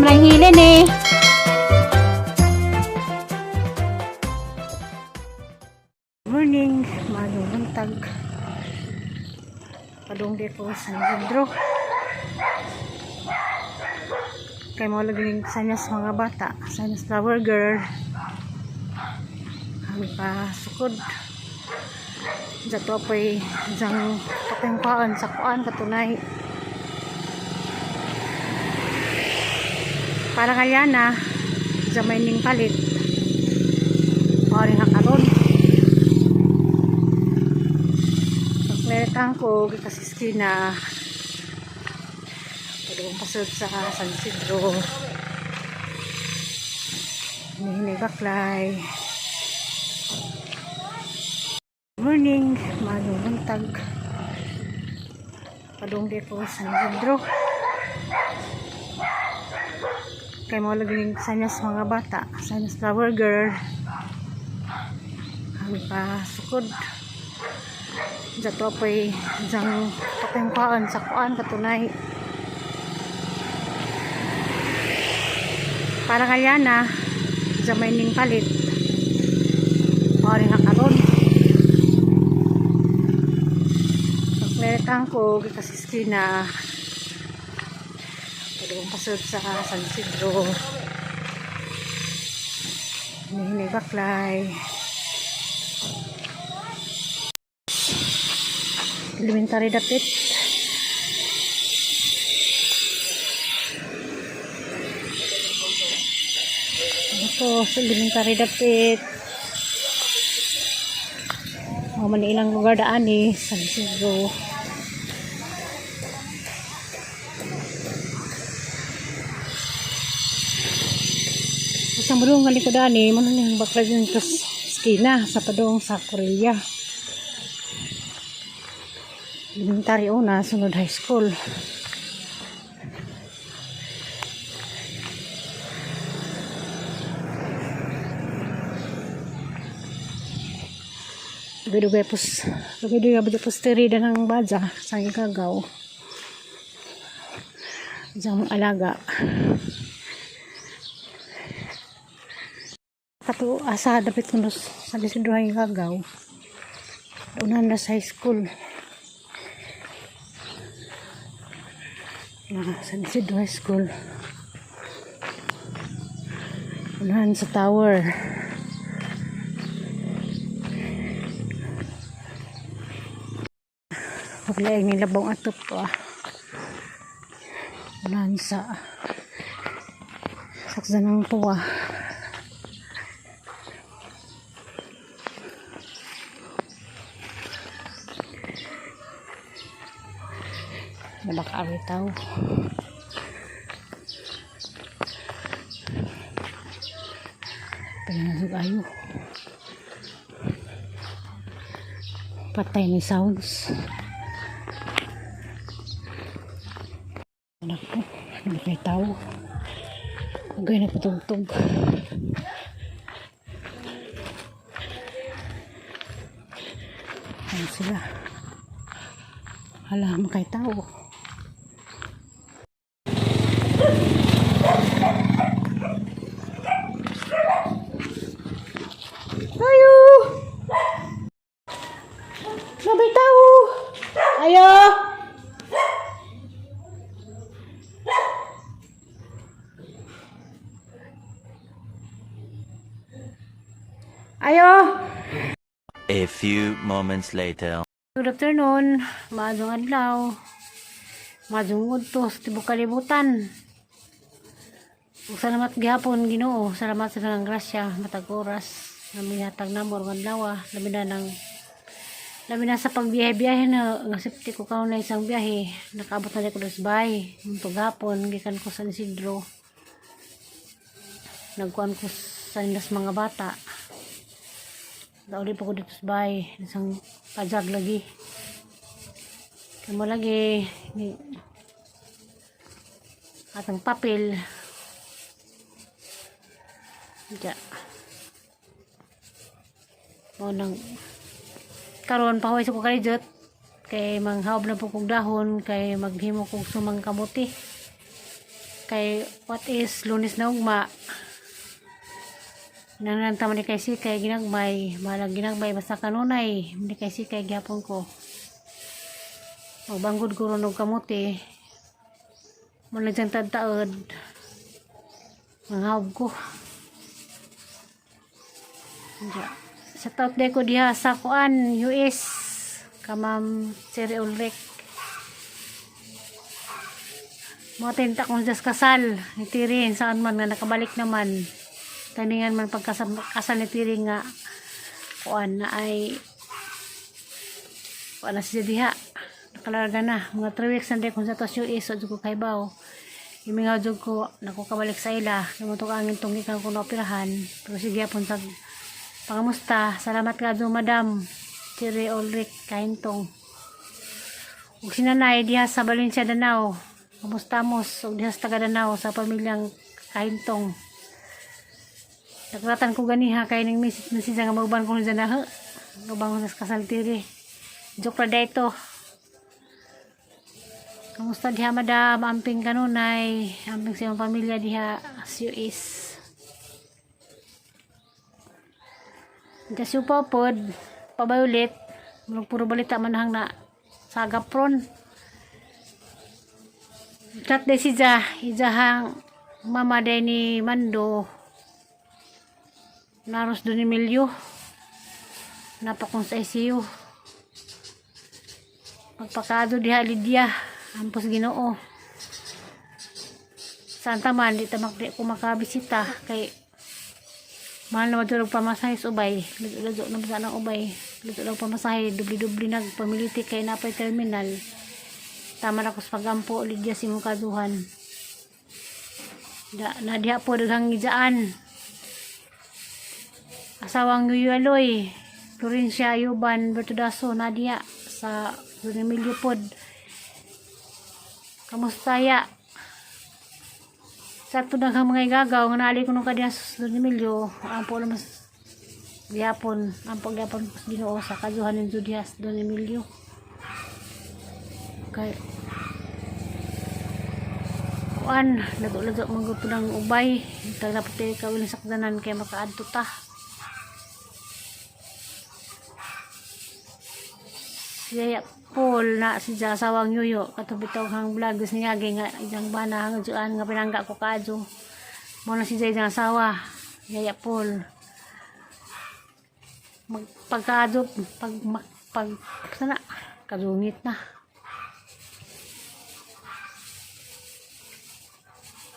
lang hilin eh. Morning, magandang buntag. Padung di ko sa Pedro. Kaya mo laging sanyas mga bata. Sanyas flower girl. Kami pa sukod. Jato apoy jang kapeng kuan sa kuan katunay. Para kaya na sa may ning palit. Ori hakaron. Pagleretang ko kasi skina. Padung pasod sa San Isidro. Hini baklay. Morning, magandang buntag. Padung di ko sa Pedro. Kaya mo laging sanyas mga bata. Sanyas flower girl. Kami pa sukod. Jato apoy jang kapeng kuan sa kuan katunay. Para kaya na sa may ning palit. Ori hakaron. Pagleretang ko kasi skina. Padung pasod sa San Isidro. Hini baklay. Elementary dapit. Ako sa elementary dapit. Mga manilang lugar daan eh. San Isidro. Isang bulong nga ko daan eh. Manang bakla dyan sa skina. Sa padong sa Korea. Elementary una, sunod high school. Lugay-lugay posteri dan ng baja sa ikagaw. Diyan alaga. Kato asa dapat kunos sa Isidro ang ikagaw. Unahan na sa high school. Sa Isidro High School. Unahan sa tower. Paglaing nilabong atop ko Unahan sa saksa ng tuwa. Nabakawi tao. Pinasog ayo. Patay ni sounds. Anak ko, nabakay tao. Agay na patugtog. Ano sila? Hala, makay tao. Ayo! Nabay tao! Ayo! Ayo! A few moments later. Good afternoon. Maadong adlaw. Maadong udtos. Tibok kalibutan. Salamat gihapon Ginoo. Salamat sa tanang grasya. Matag oras. Namihatag na mo ng adlaw. Labi na sa pagbiyahe-biyahe na ngasipti ko kaon na isang biyahe. Nakaabot na ko sa bahay. Muntog hapon. Gikan ko sa Isidro. Nagkuhan ko sa indas mga bata. Dauli pa ko dito sa bahay. Isang pajag lagi. Kamo lagi. Atang papel. Diya. Mo nang karon pahuwi sa ko kalijot. Kay manghawb na po kong dahon. Kay maghimo kong sumang kamuti. kay what is Lunes na ugma nang tama ni kay si kay ginagmay malag ginagmay basta kanunay ni kay si kay gyapon ko magbanggod ko ron og kamuti muna dyan tadtaod manghawb ko sa taot day ko diha sa kuan US ka Ma'am Cherry Ulrich mga tinta kong just kasal ni Tirin saan man nga nakabalik naman taningan man pagkasal ni Tirin nga kuan na ay kuan na siya diha nakalarga na mga 3 weeks na day kung sa tos US so ko kay baw imingaw jud ko nako kabalik sa ila namutok angin tong gikan ko naoperahan pero sige apon sa pangamusta salamat ka do Madam Cherry Ulrich kahintong ug sinanay diha sa Valencia Danao kamusta mos ug diha sa taga Danao sa pamilyang kahintong nagratan ko ganiha kay ning message na siya nga magban ko na na gabang sa kasal tiri joke ra dayto kamusta diha Madam amping kanunay amping sa imong pamilya diha sa US kasi upapod pabayulit puro balita manahang na sa Gapron chat de si ijahang mama de ni Mando naros do ni Emilio napakong sa ICU magpakado diha Lydia ampos Ginoo saan taman di tamakdi ko makabisita kay mahal na madurog pamasahe sa ubay luto na basa ng ubay luto lang pamasahe dubli-dubli nagpamiliti kay napay terminal tama na ko sa pagampo Lydia si mong kaduhan na diha po daghang gijaan asawang Yuyaloy Florencia Yuban Bertudaso na diha sa Don Emilio pod kamusta ya sa ito daghang mga igagaw nga naali ko nung kadiya sa Don Emilio ampo naman gihapon ampo gihapon Ginoo sa kaduhan ng Judias Don Emilio kay kuan lago-lago mangguto ng ubay taglaputi kawin sa sakdanan kay makaadto ta siya Paul na si asawang Yuyo katubitaw hang vlog gusto niya nga isang bana hang juan nga pinangga ko kadyo mo na si Jay ang asawa Yaya Paul magpagkadyo pag sana kadungit na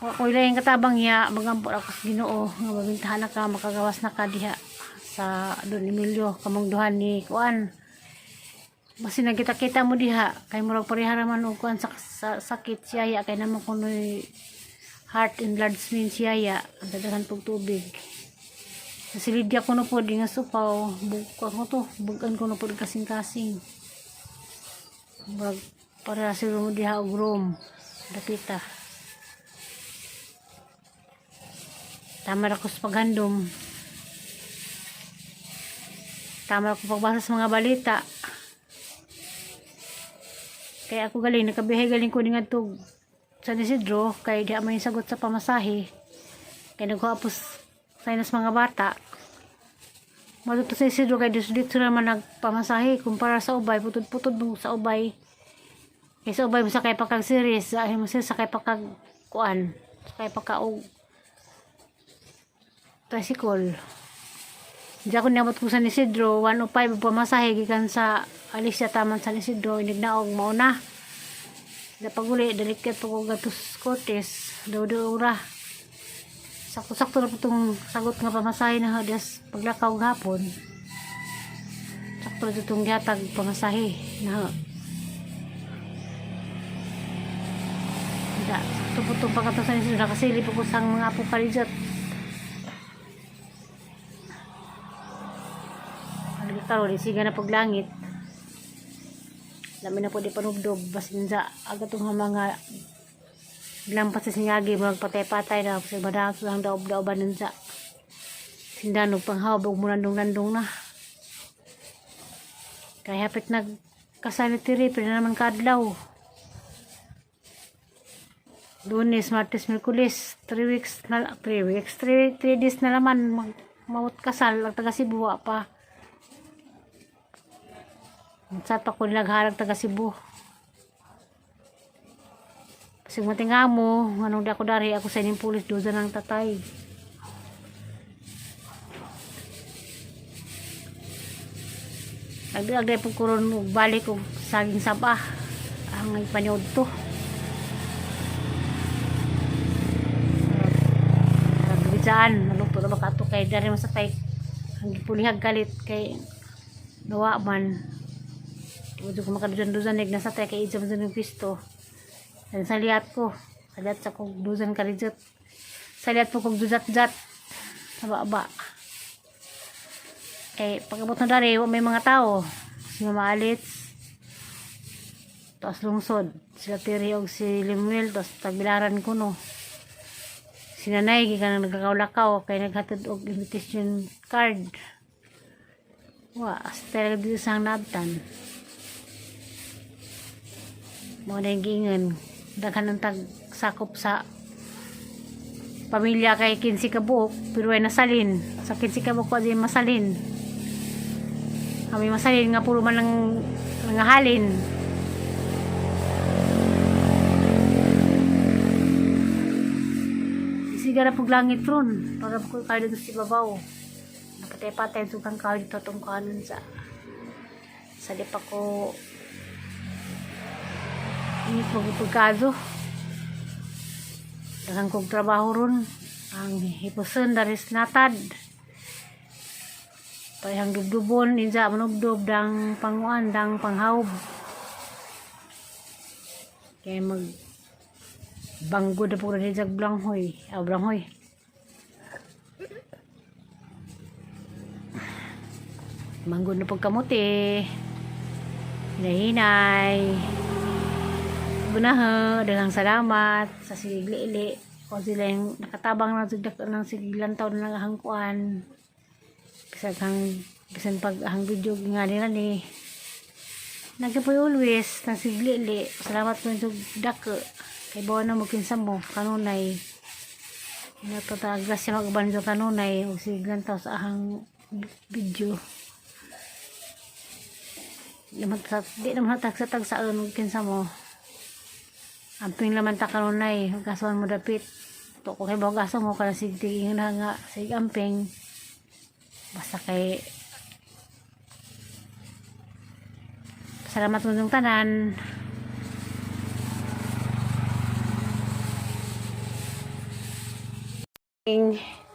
ako ilang katabang ya magampo ako sa Ginoo nga mabintahan na ka makagawas na ka diha sa Don Emilio kamong duhan ni kuan basi nagkita-kita mo diha kay murag parehara man og kuan sa sakit siya kay naman kunoy heart and blood smear siya ang daghan pug tubig sa Lydia kuno pod nga supaw bukak mo to bugan kuno pod kasing-kasing murag para sa mo diha og room dakita tama ra ko sa paghandom tama ra ko pagbasa sa mga balita kaya ako galing nakabihay galing ko nga tug sa Isidro kay di may sagot sa pamasahe kaya nagkuhapos sa inas mga bata matuto sa Isidro kay dito naman nagpamasahe kumpara sa ubay putod-putod sa ubay kay sa ubay sa kay pakag series sa kay pakag kuan sa kay pakaog tricycle diya ko niabot ko sa Isidro 105 pamasahe gikan sa Alicia taman sa Isidro inignaog mauna da paguli dalikat po ko gatos Cortes daw ura sakto-sakto na po itong sagot nga pamasahe na hadas paglakaw gapon sakto na itong gihatag pamasahe na da sakto po itong pagkato sa Isidro nakasili po ko sang mga apokalijat karon isiga na paglangit dami na po di panubdob basin sa agatong mga lampas sa sinyagi magpatay-patay na sa badang ang daob-daoban sa sindanog panghawag mo landong-landong na kaya hapit nagkasanitiri pero naman kadlaw Lunes, Martes, Miyerkules, 3 days na naman mawut kasal ang taga Cebu wa pa. Sa pa ko nagharag taga Cebu. Kasi matinga mo, anong di ako dari ako sa inyong pulis doon ng tatay. Agday po kuron balik og saging saba ang ipanyod to. Nagbidaan, naluto na baka ito kay dari masatay. Ang gipulihag galit kay nawa man. Udo ko makadudan-dudan nig nasa tay kay ijam dun yung pisto. Saliat ko. Saliat sa kong dudan kalijot. Saliat po kong duzat-zat. Sa baba. Eh, pagkabot na dari, may mga tao. Si Mama Alits. Tapos lungsod. Sila Tiri og si Limuel. Tapos tagbilaran ko no. Si Nanay, kaya nang nagkakaulakaw. Kaya naghatid og invitation card. Talaga dito sa nabtan. Mga nagingan. Daghan ng tagsakop sa pamilya kay 15 kabuok. Pero ay nasalin. Sa 15 kabuok ko di masalin. Kami masalin nga puro man ng nangahalin. Sigara pag langit ron. Para po kayo dito si babaw. Nakatay-patay ito kang kayo dito itong kanon sa di pa ko ini pagkado. Dagang kong trabaho ron. Ang hipuson daris natad. Payang dubdubon, inja manubdob dang panguan, dang panghaub. Kaya banggo na po rin sa blanghoy. Blanghoy. Banggo na po kamuti. Hinahinay. Bunahe, daghang salamat sa sigli-ili. O sila yung nakatabang ng sigilan taon na hangkuan. Bisan pag ang video nga nila ni nagkapoy always ng sigli-ili. Salamat po yung dako. Kay bawa na mo kinsa mo kanunay. Natatagas siya mag-uban sa kanunay. O sigilan taon sa ahang video. Di naman tagsa ng kinsa mo. Amping laman ta kanunay. Kasuan mo dapit. To ko kay bawa gaso mo kana sigtigin na nga sig amping. Basta kay salamat mo ng tanan.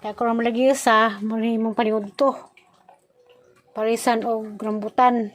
Kaya ko naman lagi sa mong paniod to. Parisan o rambutan.